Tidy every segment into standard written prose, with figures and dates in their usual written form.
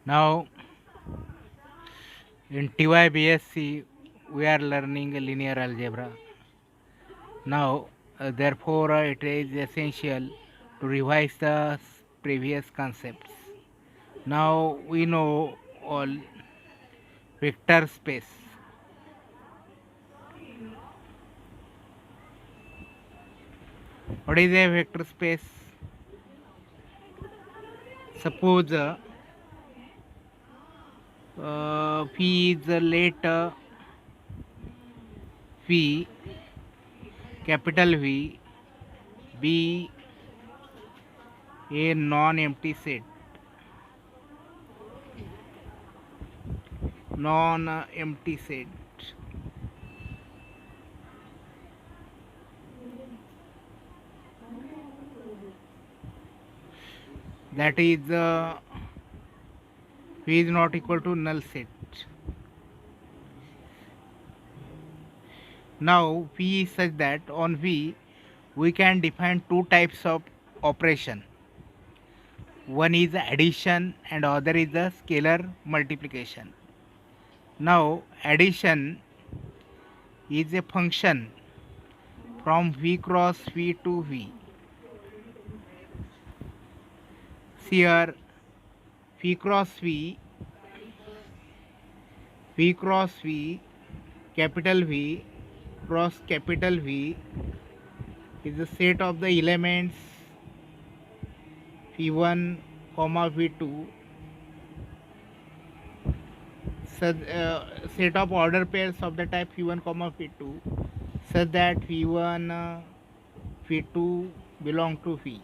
Now in TYBSc we are learning linear algebra. Now therefore it is essential to revise the previous concepts. Now we know all vector space. What is a vector space? Suppose P is the letter V, capital V, be a non-empty set. Non-empty set. That is V is not equal to null set. Now V is such that on V we can define two types of operation. One is addition and other is the scalar multiplication. Now addition is a function from V cross V to V. See here V cross V, V cross V, capital V cross capital V is the set of the elements V1, V2, set of order pairs of the type V1, V2 such that V1, V2 belong to V.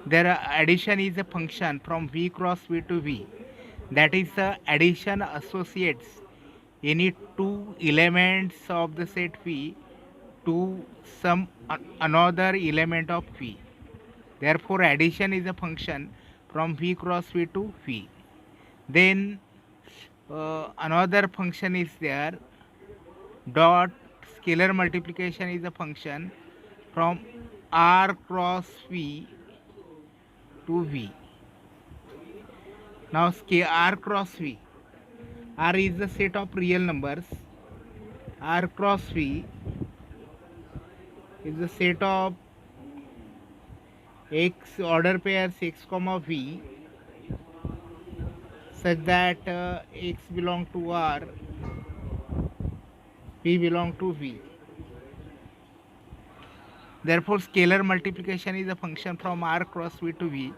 Their addition is a function from V cross V to V. That is the addition associates any two elements of the set V to some another element of V. Therefore addition is a function from V cross V to V. Then another function is there, dot scalar multiplication is a function from R cross V to V. Now R cross V, R is the set of real numbers, R cross V is the set of X order pairs X comma V such that X belong to R, V belong to V. Therefore scalar multiplication is a function from R cross V to V,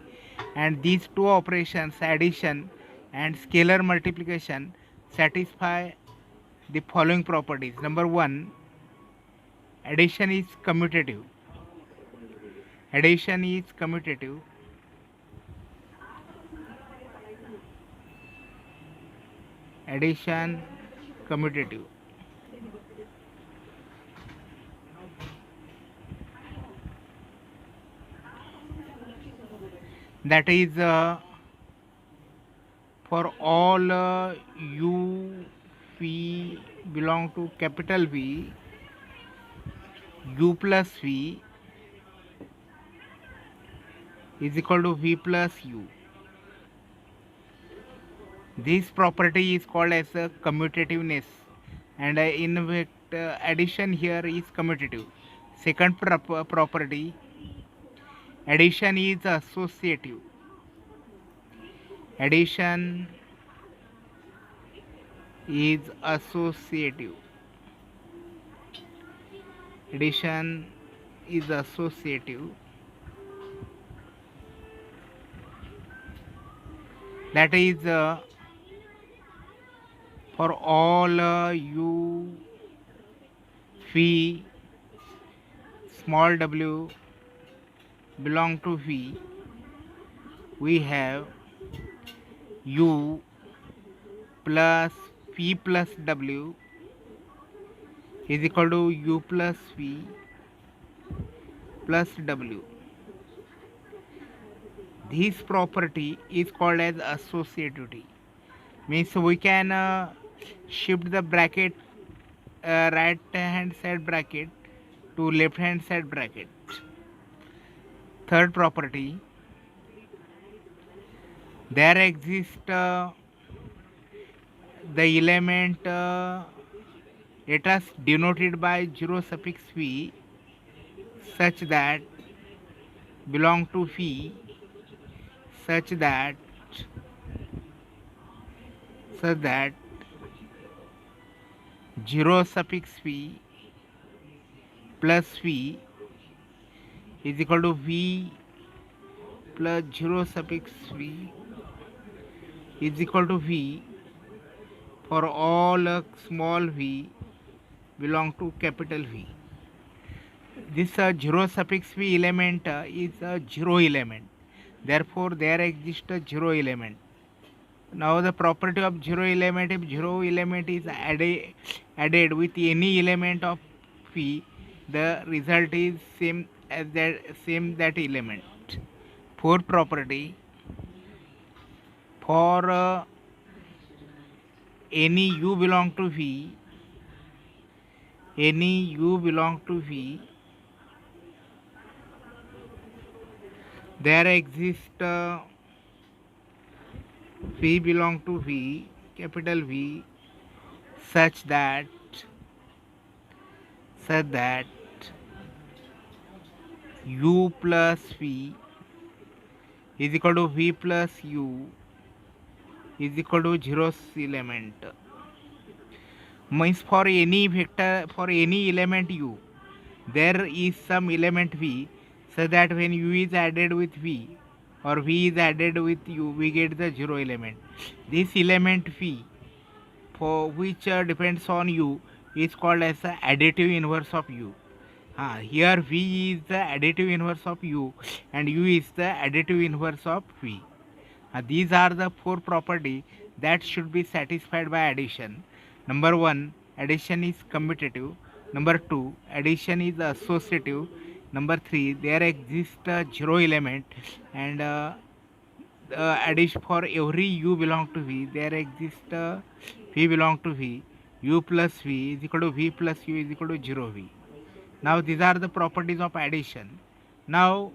and these two operations, addition and scalar multiplication, satisfy the following properties. Number one, addition is commutative. Addition is commutative. Addition commutative. That is for all U V belong to capital V, U plus V is equal to V plus U. This property is called as commutativeness, and in addition here is commutative. Second property, addition is associative. Addition is associative. Addition is associative. That is for all U V small w belong to V, we have U plus V plus W is equal to U plus V plus W. This property is called as associativity. Means we can shift the bracket, right hand side bracket to left hand side bracket. Third property, there exists the element let us denoted by 0 suffix v such that belong to v such that such that 0 suffix v plus v is equal to v plus 0 suffix v is equal to v for all small v belong to capital V. This 0 suffix v element is a 0 element. Therefore, there exists a 0 element. Now, the property of 0 element, if 0 element is added with any element of V, the result is same as that element. Fourth property, for any u belong to V, any u belong to V, there exists V belong to V, capital V, such that u plus V is equal to V plus u is equal to 0th element. Means for any vector, for any element u, there is some element V, so that when u is added with V or V is added with u, we get the 0 element. This element V, for which depends on u, is called as the additive inverse of u. Here V is the additive inverse of u and u is the additive inverse of V. These are the four properties that should be satisfied by addition. Number 1, addition is commutative. Number 2, addition is associative. Number 3, there exists a 0 element, and addition for every u belong to V, there exists V belong to V. U plus V is equal to V plus u is equal to 0 V. Now these are the properties of addition. Now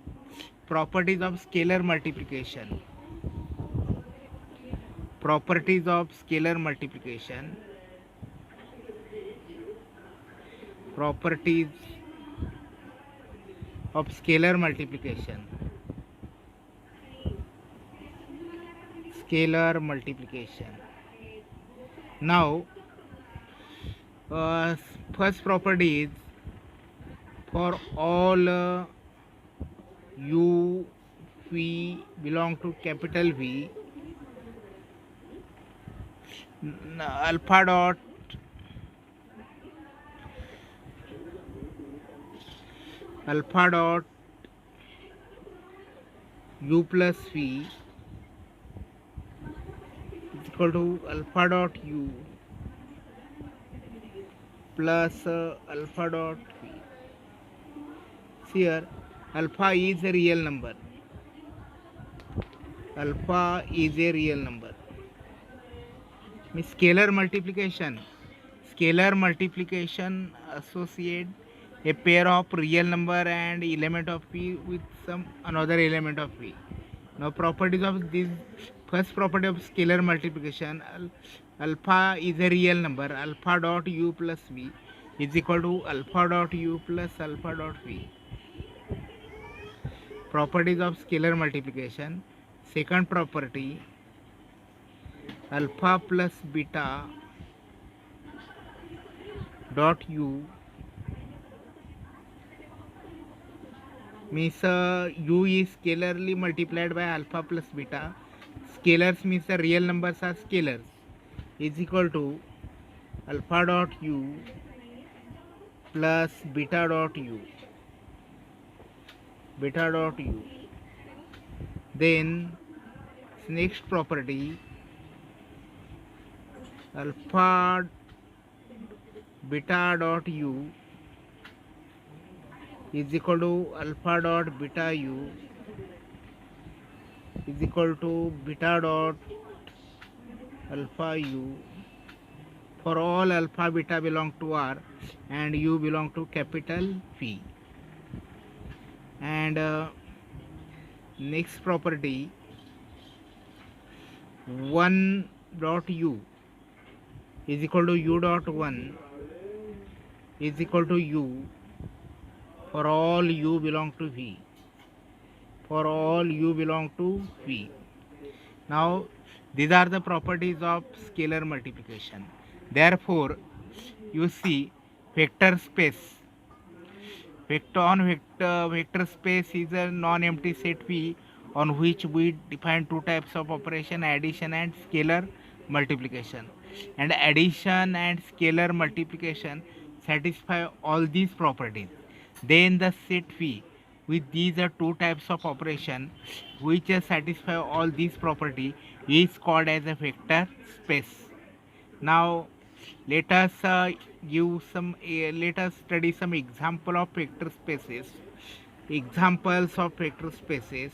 properties of scalar multiplication. Properties of scalar multiplication. Properties of scalar multiplication. Scalar multiplication. Now first property is for all u v belong to capital V, alpha dot u plus V is equal to alpha dot u plus alpha dot V. Here alpha is a real number. Alpha is a real number. Scalar multiplication. Scalar multiplication associate a pair of real number and element of P with some another element of P. Now properties of this, first property of scalar multiplication, alpha is a real number. Alpha dot u plus V is equal to alpha dot u plus alpha dot V. Properties of scalar multiplication. Second property, alpha plus beta dot u means u is scalarly multiplied by alpha plus beta. Scalars means the real numbers are scalars, is equal to alpha dot u plus beta dot u. Then next property, alpha beta dot u is equal to alpha dot beta u is equal to beta dot alpha u for all alpha beta belong to R and u belong to capital V. And next property, 1 dot u is equal to u dot 1 is equal to u for all u belong to v, for all u belong to v. Now these are the properties of scalar multiplication. Therefore you see vector space, vector space is a non-empty set V on which we define two types of operation, addition and scalar multiplication. And addition and scalar multiplication satisfy all these properties. Then the set V with these are two types of operation which satisfy all these property is called as a vector space. Now let us let us study some example of vector spaces. Examples of vector spaces.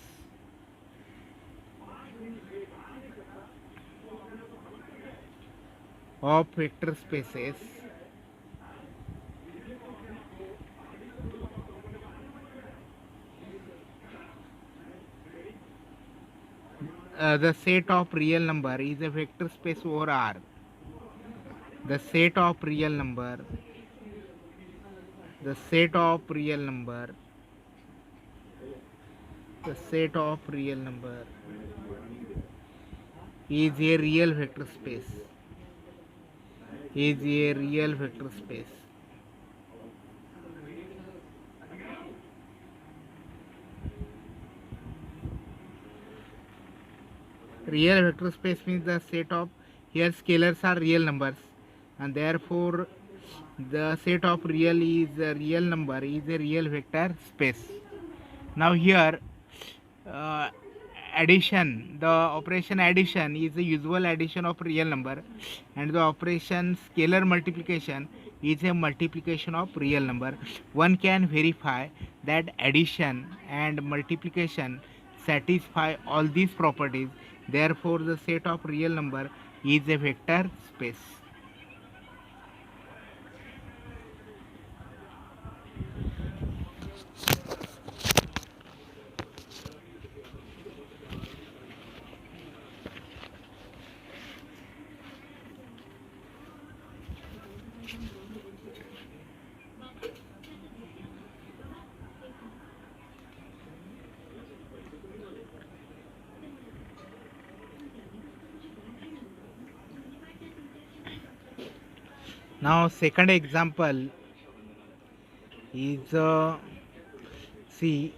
Of vector spaces. The set of real number is a vector space over R. The set of real number, the set of real number, the set of real number is a real vector space, is a real vector space. Real vector space means the set of, here scalars are real numbers and therefore the set of real is a real number is a real vector space. Now here uh, addition, the operation addition is the usual addition of real number and the operation scalar multiplication is a multiplication of real number. One can verify that addition and multiplication satisfy all these properties. Therefore the set of real number is a vector space. Now second example is see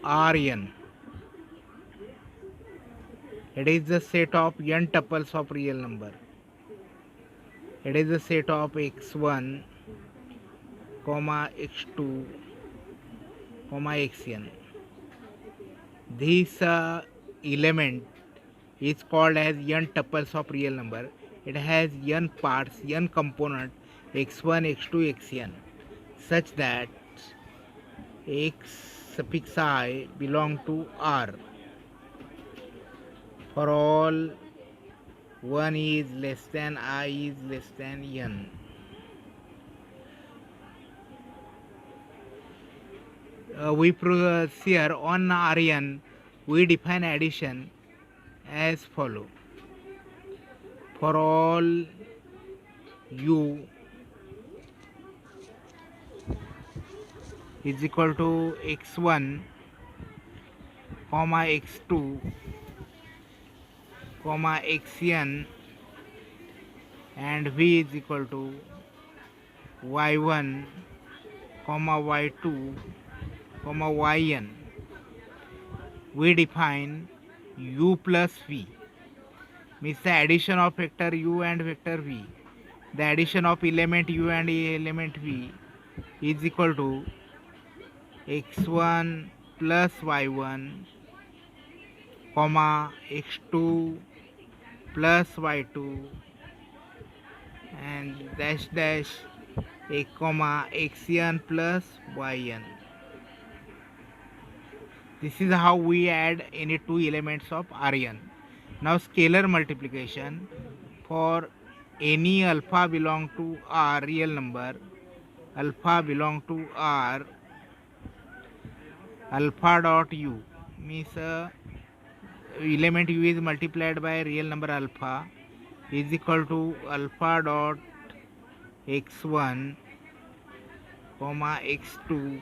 Rn. It is the set of n tuples of real number. It is the set of x1, x2, xn. This element is called as n tuples of real number. It has n parts, n component x1, x2, xn, such that x suffix I belong to R for all 1 is less than I is less than n. We here on Rn we define addition as follow: for all u is equal to x1, x2, xn and v is equal to y1, y2, yn. We define u plus v means the addition of vector u and vector v. The addition of element u and element v is equal to x1 plus y1, x2 plus y2 and dash dash a xn plus yn. This is how we add any two elements of Rn. Now scalar multiplication for any alpha belong to R real number, alpha belong to R, alpha dot u means element u is multiplied by real number alpha is equal to alpha dot x1 comma x2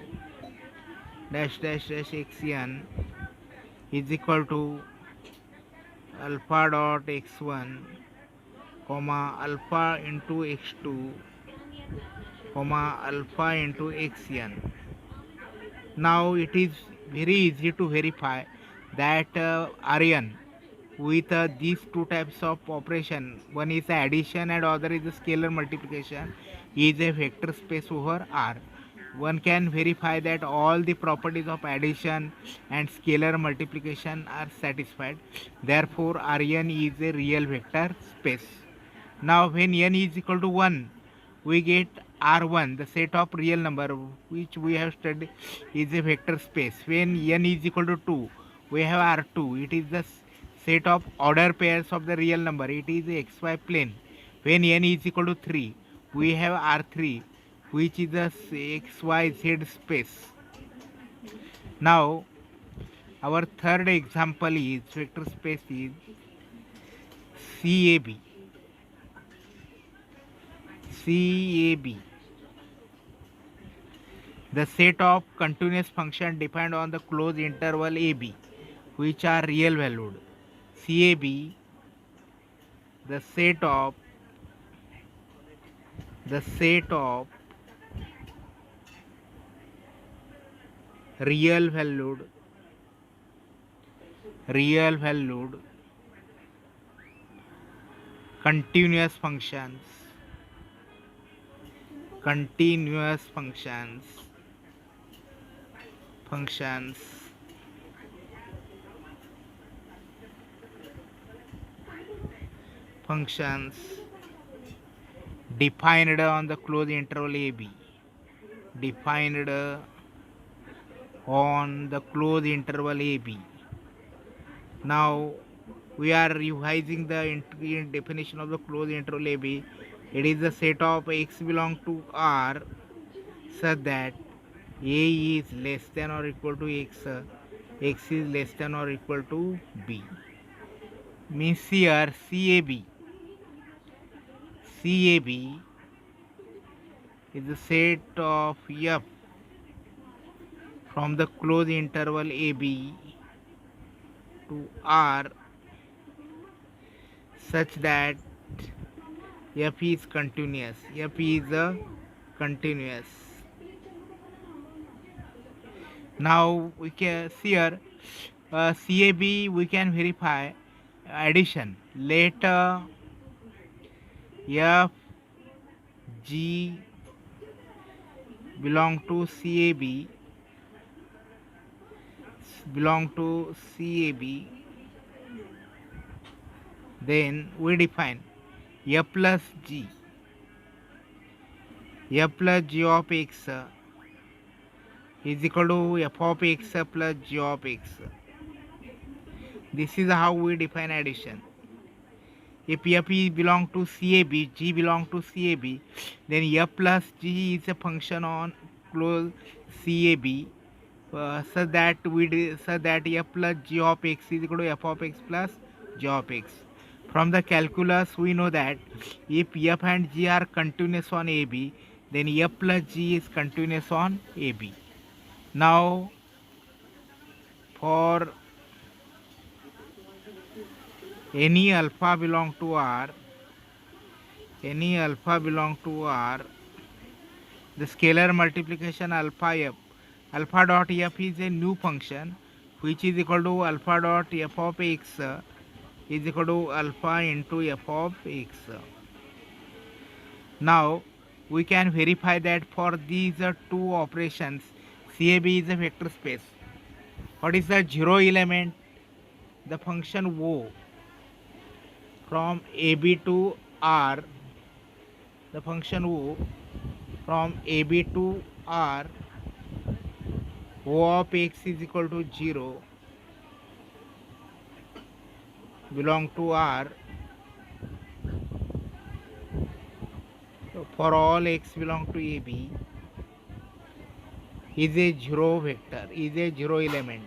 dash dash dash xn is equal to alpha dot x1 comma alpha into x2 comma alpha into xn. Now it is very easy to verify that Rn with these two types of operation, one is addition and other is a scalar multiplication, is a vector space over R. One can verify that all the properties of addition and scalar multiplication are satisfied. Therefore Rn is a real vector space. Now when n is equal to 1, we get R1, the set of real number which we have studied is a vector space. When n is equal to 2, we have R2, it is the set of order pairs of the real number, it is a xy plane. When n is equal to 3, we have R3, which is the xyz space. Now our third example is vector space is CAB. CAB. The set of continuous functions depend on the closed interval AB, which are real valued. CAB, the set of real valued continuous functions defined on the closed interval AB, defined on the closed interval AB. Now we are revising the definition of the closed interval AB. It is the set of x belong to R such that A is less than or equal to x, x is less than or equal to B. Means here CAB is the set of F from the closed interval AB to R such that F is continuous. Now we can see here CAB we can verify addition. Let F G belong to CAB then we define F plus G of x is equal to f of x plus g of x. This is how we define addition. If f belong to CAB, g belong to CAB, then f plus g is a function on closed CAB such that f plus g of x is equal to f of x plus g of x. From the calculus we know that if f and g are continuous on AB, then f plus g is continuous on AB. Now for any alpha belong to R, the scalar multiplication alpha dot f is a new function which is equal to alpha dot f of x is equal to alpha into f of x. Now we can verify that for these two operations CAB is a vector space. What is the zero element? The function O from AB to R, the function O from AB to R, O of x is equal to 0 belong to R. So for all x belong to AB is a zero vector, is a zero element.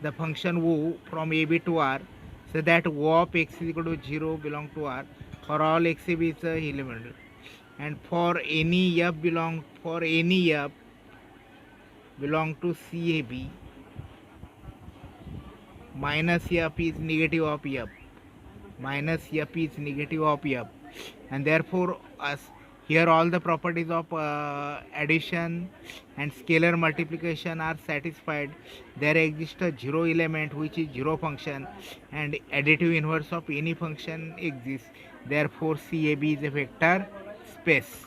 the function O from AB to R, so that O of x is equal to 0 belong to R for all x is a element, and for any f belong to CAB, minus f is negative of f, and therefore as here all the properties of addition and scalar multiplication are satisfied. There exists a zero element which is zero function, and additive inverse of any function exists. Therefore CAB is a vector space.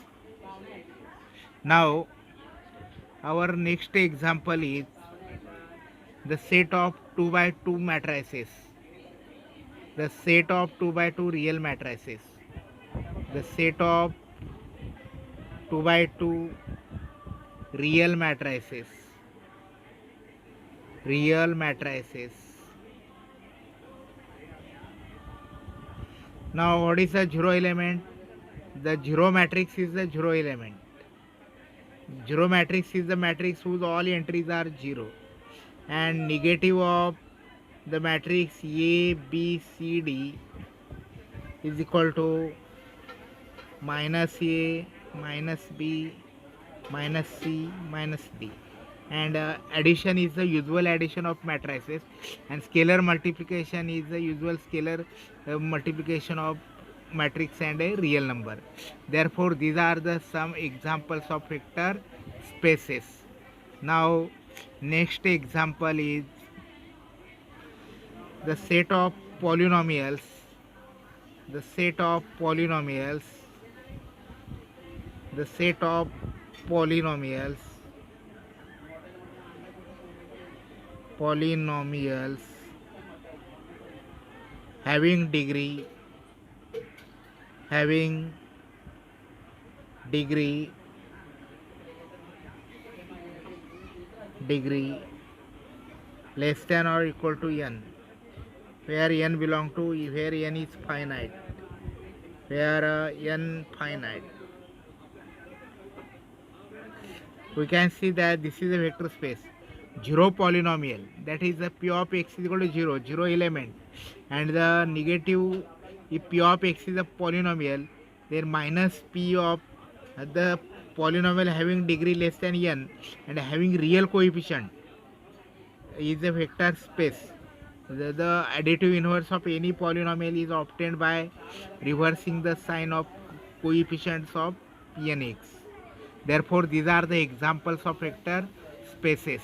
Now our next example is the set of 2 by 2 matrices, the set of 2 by 2 real matrices, the set of 2 by 2 real matrices, real matrices. Now what is a zero element? The zero matrix is the zero element. Zero matrix is the matrix whose all entries are zero, and negative of the matrix A, B, C, D is equal to minus A, minus B, minus C, minus D. And addition is the usual addition of matrices, and scalar multiplication is the usual scalar multiplication of matrix and a real number. Therefore these are the some examples of vector spaces. Now next example is the set of polynomials, the set of polynomials, the set of polynomials, polynomials having degree less than or equal to n, where n belong to, where n is finite, where n finite. We can see that this is a vector space. Zero polynomial, that is the p of x is equal to 0, zero element, and the negative, if p of x is a polynomial, then minus p of the polynomial having degree less than n and having real coefficient is a vector space. The additive inverse of any polynomial is obtained by reversing the sign of coefficients of p and x. Therefore these are the examples of vector spaces.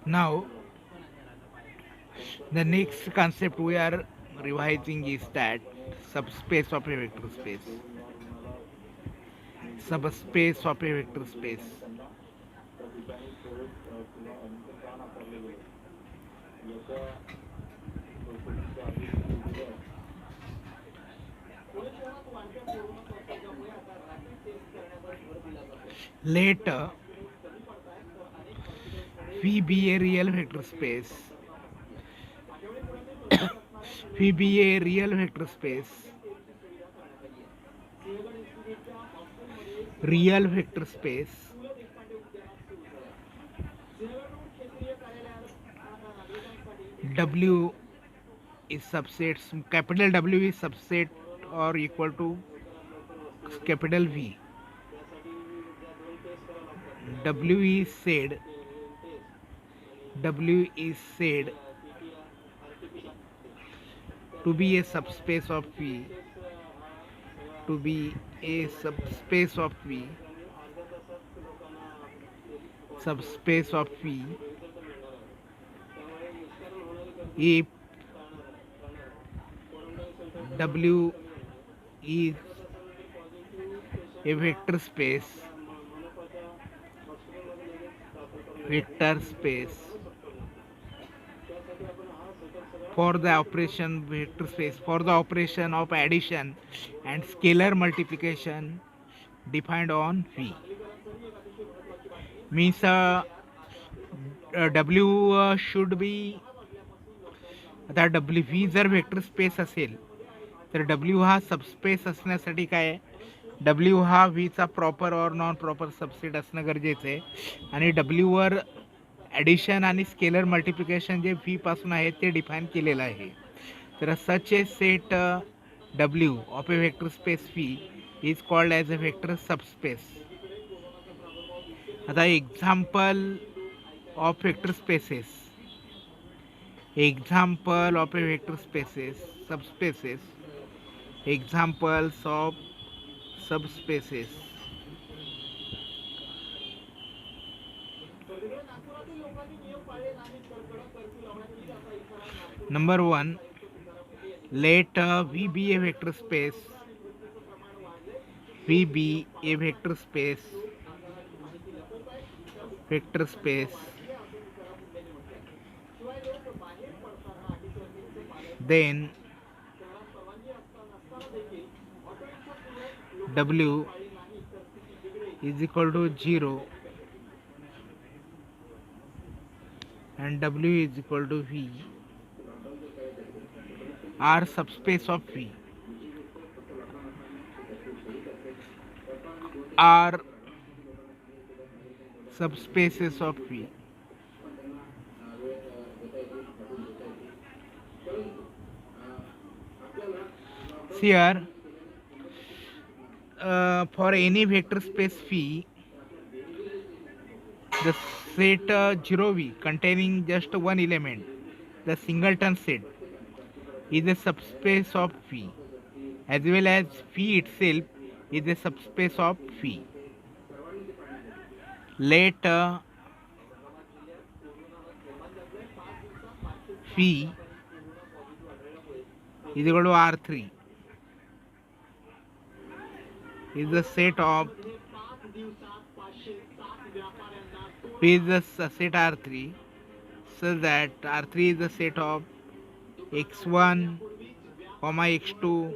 Now the next concept we are revising is that subspace of a vector space. Subspace of a vector space. Later V be a real vector space. V be a real vector space. Real vector space. W is subsets. Capital W is subset or equal to capital V. W is said to be a subspace of V, to be a subspace of V, subspace of V if W is a vector space for the operation vector space for the operation of addition and scalar multiplication defined on V. Means W should be आता W V जर vector space असेल तर W हा subspace असण्यासाठी काय W हा V चा proper और non proper subset असणं गरजेचं आहे आणि W वर ॲडिशन आणि स्केलर मल्टिप्लिकेशन जे V पासून आहे ते डिफाईन केलेलं आहे. तर such a set W of a vector space V is called as a vector subspace. आता example of vector spaces. Example of a vector spaces, subspaces. Examples of subspaces. Number 1, let V be a vector space. V be a vector space. Vector space. Then W is equal to 0 and W is equal to V are subspace of V, are subspaces of V. Here for any vector space phi, the set 0V containing just one element, the singleton set, is a subspace of phi, as well as phi itself is a subspace of phi. Let phi is equal to R3 is the set of P is the set R3 so that R3 is the set of x1, x2,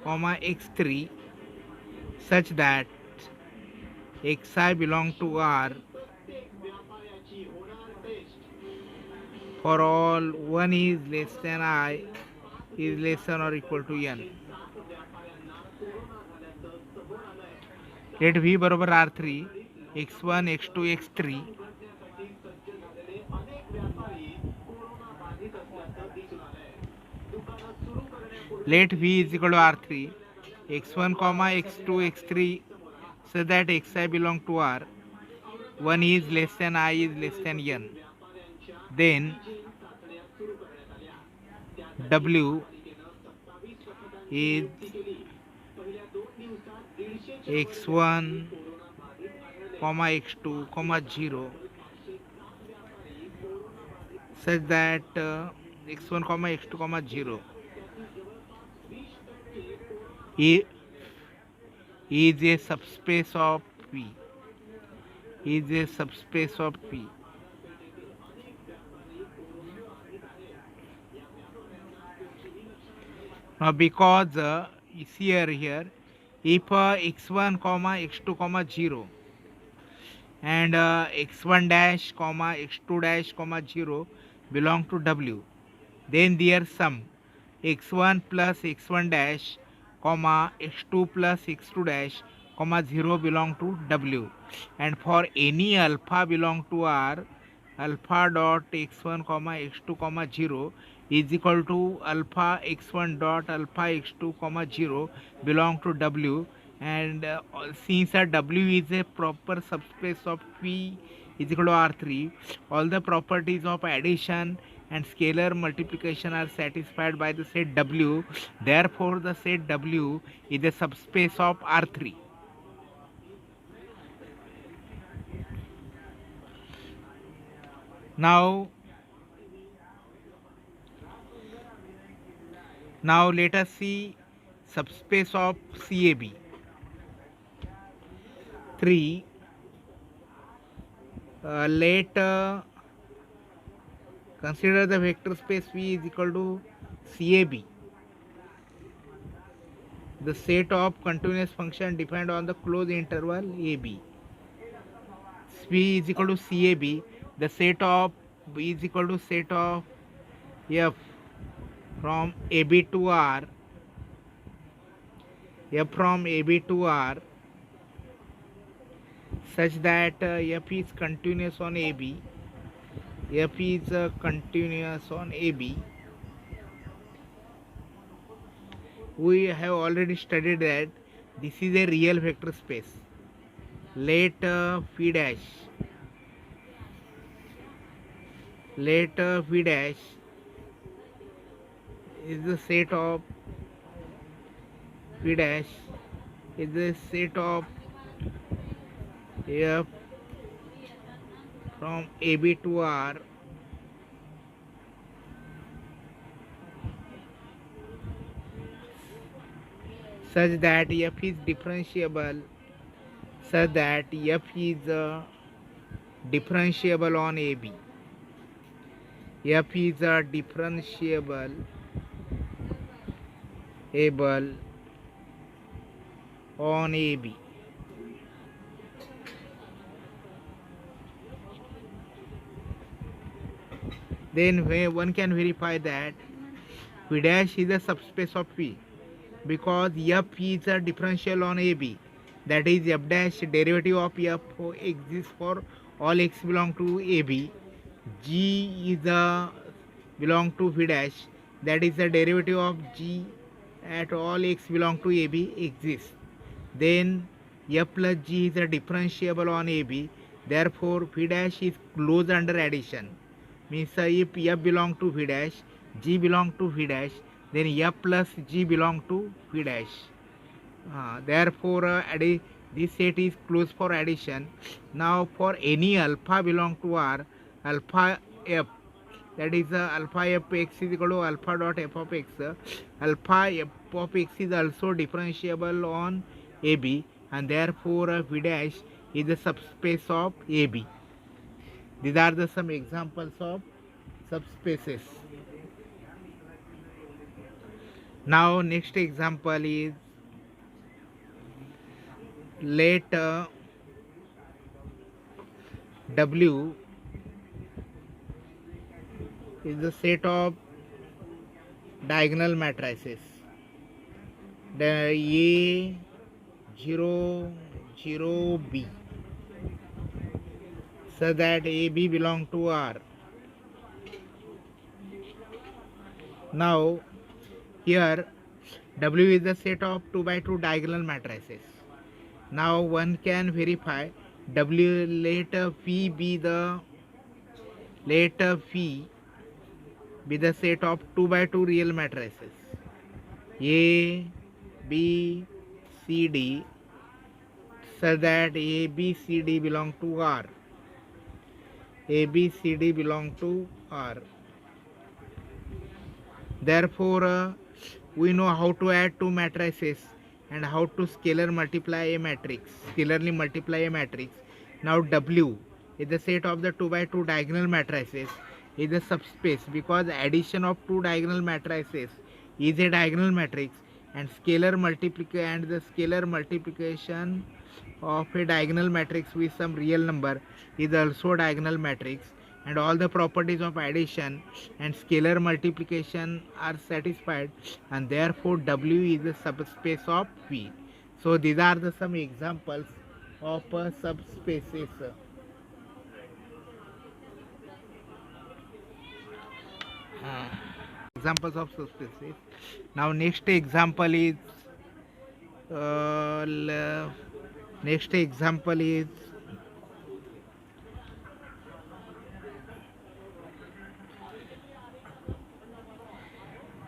x3 such that xi belong to R for all 1 is less than I is less than or equal to n. Let V बरोबर R3 x1 x2 x3 let V is equal to R3 x1 x2 x3 so that xi belong to R, 1 is less than I is less than n. Then W is x1 x2 0 such that x1 x2 0 is a subspace of P, is a subspace of P. Now because see here if x1 x2 0 and x1 dash x2 dash 0 belong to W, then their sum x1 plus x1 dash x2 plus x2 dash 0 belong to W, and for any alpha belong to R, alpha dot x1 x2 0 is equal to alpha x1 dot alpha x2 0 belong to W, and since W is a proper subspace of P is equal to R3, all the properties of addition and scalar multiplication are satisfied by the set W. Therefore the set W is a subspace of R3. Now let us see subspace of CAB. 3. Let consider the vector space V is equal to CAB. The set of continuous function depend on the closed interval AB. V is equal to CAB. The set of V is equal to set of F from AB to R. F from AB to R such that F is continuous on AB. F is continuous on AB. We have already studied that this is a real vector space. Let V dash is the set of V dash is the set of F from AB to R such that F is differentiable on AB. F is differentiable on AB. Then one can verify that V dash is a subspace of V because F is a differential on AB. That is F dash derivative of F exists for all x belong to AB. G is belong to V dash. That is the derivative of G at all x belong to AB exists. Then F plus G is a differentiable on AB. Therefore V dash is closed under addition. Means if F belong to V dash, G belong to V dash, then F plus G belong to V dash. Therefore this set is closed for addition. Now for any alpha belong to R, alpha F, that is alpha F x is equal to alpha dot F of x. Alpha F of x is also differentiable on AB, and therefore V dash is the subspace of AB. These are the some examples of subspaces. Now next example is let W is the set of diagonal matrices. The A 0 0 B so that AB belong to R. Now here W is the set of 2 by 2 diagonal matrices. Now one can verify W let V be the set of 2 by 2 real matrices A, B, C, D so that A, B, C, D belong to R. A, B, C, D belong to R. Therefore, we know how to add two matrices and how to scalarly multiply a matrix. Now W is the set of the 2 by 2 diagonal matrices is a subspace because addition of two diagonal matrices is a diagonal matrix, and the scalar multiplication of a diagonal matrix with some real number is also a diagonal matrix, and all the properties of addition and scalar multiplication are satisfied, and therefore W is the subspace of V. So these are the some examples of subspaces. Examples of subspaces. Now next example is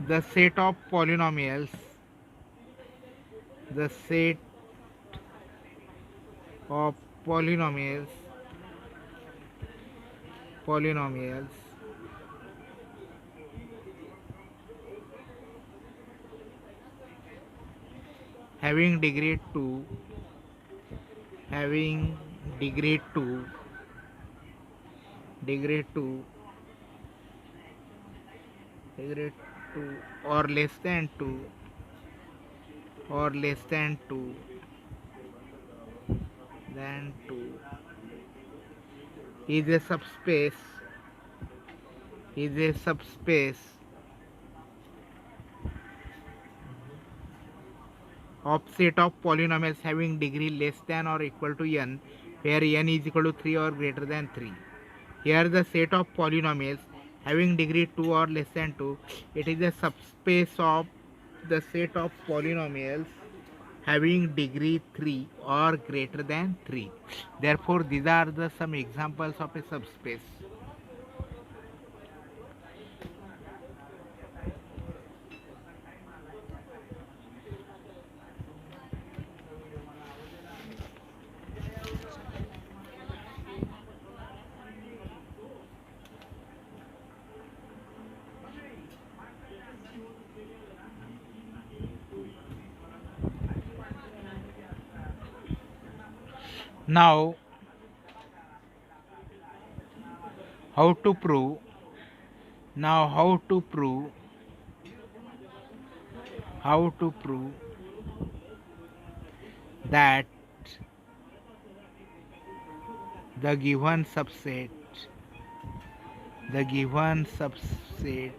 the set of polynomials. The set of polynomials having degree 2 having degree 2, degree 2, degree 2 or less than 2, or less than 2, than 2 is a subspace, is a subspace of set of polynomials having degree less than or equal to n, where n is equal to 3 or greater than 3. Here the set of polynomials having degree 2 or less than 2, it is a subspace of the set of polynomials having degree 3 or greater than 3. Therefore, these are the some examples of a subspace. Now, how to prove? Now, how to prove? How to prove that the given subset, the given subset,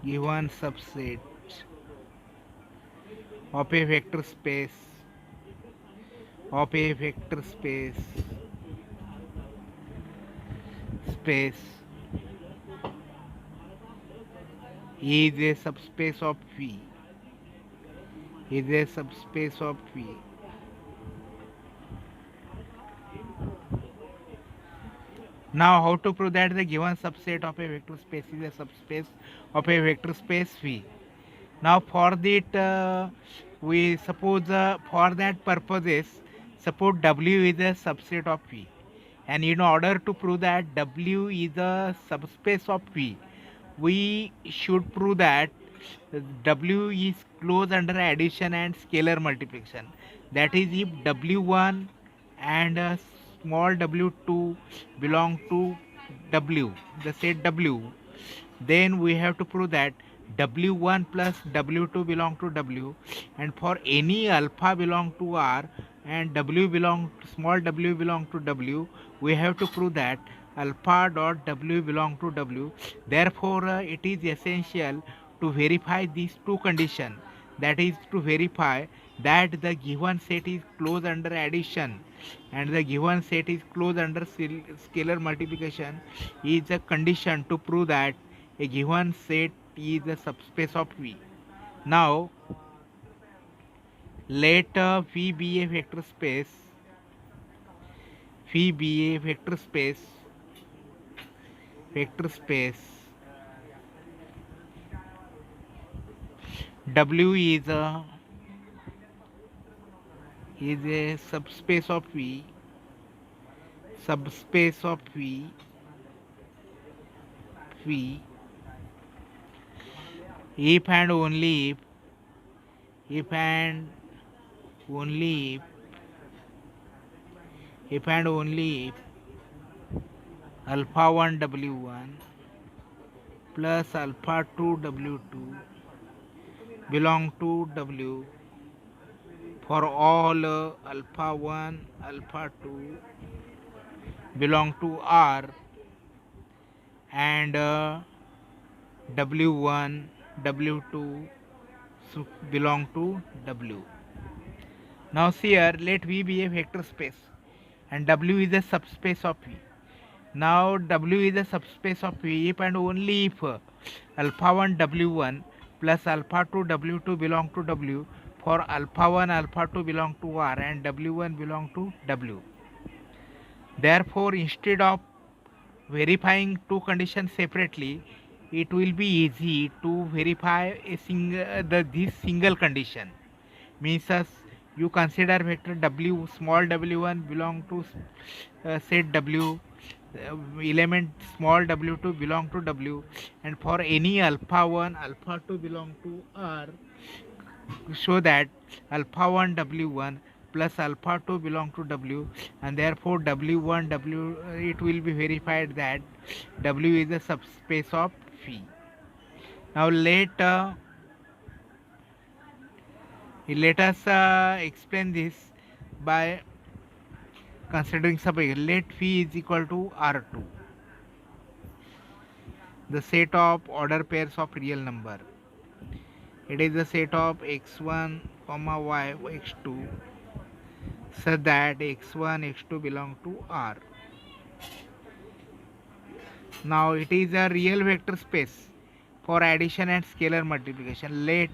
given subset of a vector space, of a vector space, space is a subspace of V, is a subspace of V. Now, how to prove that the given subset of a vector space is a subspace of a vector space V? Now, for that, we suppose for that purposes, suppose W is a subset of V, and in order to prove that W is a subspace of V, we should prove that W is closed under addition and scalar multiplication. That is, if W1 and small w2 belong to W, the set W, then we have to prove that W1 plus W2 belong to W, and for any alpha belong to R and W belong small w belong to W, we have to prove that alpha dot W belong to W. Therefore, it is essential to verify these two conditions. That is, to verify that the given set is closed under addition and the given set is closed under scalar multiplication is a condition to prove that a given set is a subspace of V. Now, let V be a vector space. V be a vector space. Vector space. W is a subspace of V. Subspace of V. V. If and only if and only if and only if alpha 1 W1 plus alpha 2 W2 belong to W for all alpha 1 alpha 2 belong to R and W1 W2 belong to W. Now see here, let V be a vector space and W is a subspace of V. Now W is a subspace of V if and only if alpha 1 W1 plus alpha 2 W2 belong to W for alpha 1 alpha 2 belong to R and W1 belong to W. Therefore, instead of verifying two conditions separately, it will be easy to verify a this single condition. Means you consider vector W, small w1 belong to set W, element small w2 belong to W, and for any alpha 1 alpha 2 belong to R, show that alpha 1 W1 plus alpha 2 belong to W, and therefore W1 W it will be verified that W is a subspace of phi. Now let us explain this by considering suppose let phi is equal to R2, the set of order pairs of real number. It is the set of x1 comma y x2 such that x1 x2 belong to R. Now it is a real vector space for addition and scalar multiplication. Let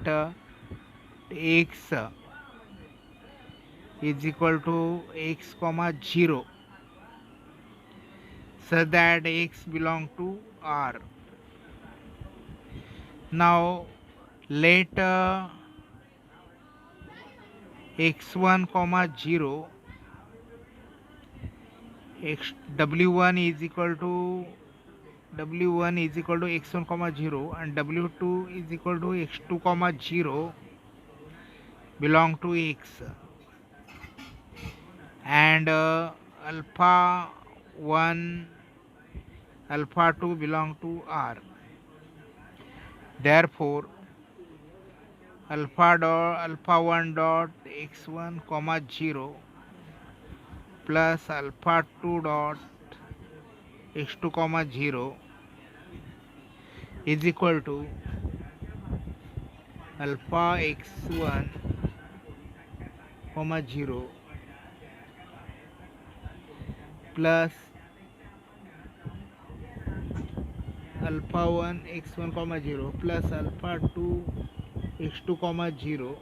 x is equal to x comma 0 such that x belong to R. Now let x1 comma 0 x w1 is equal to x1 comma 0 and w2 is equal to x2 comma 0 belong to x, and alpha 1 alpha 2 belong to R. Therefore alpha 1 dot x1 comma 0 plus alpha 2 dot x2 comma 0 is equal to alpha x1 comma 0 plus alpha 1 x1 comma 0 plus alpha 2 x2 comma 0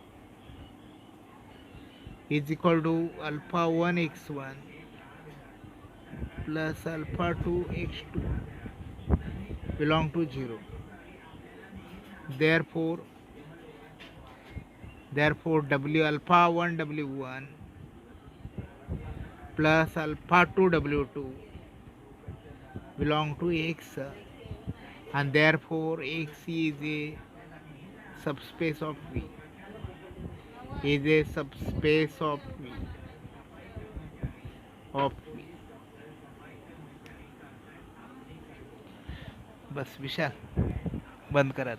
is equal to alpha 1 x1 plus alpha 2 x2 belong to 0. Therefore w alpha 1 w1 plus alpha 2 w2 belong to x, and therefore x is a subspace of V. Is a subspace of V. बस विशाल बंद करा.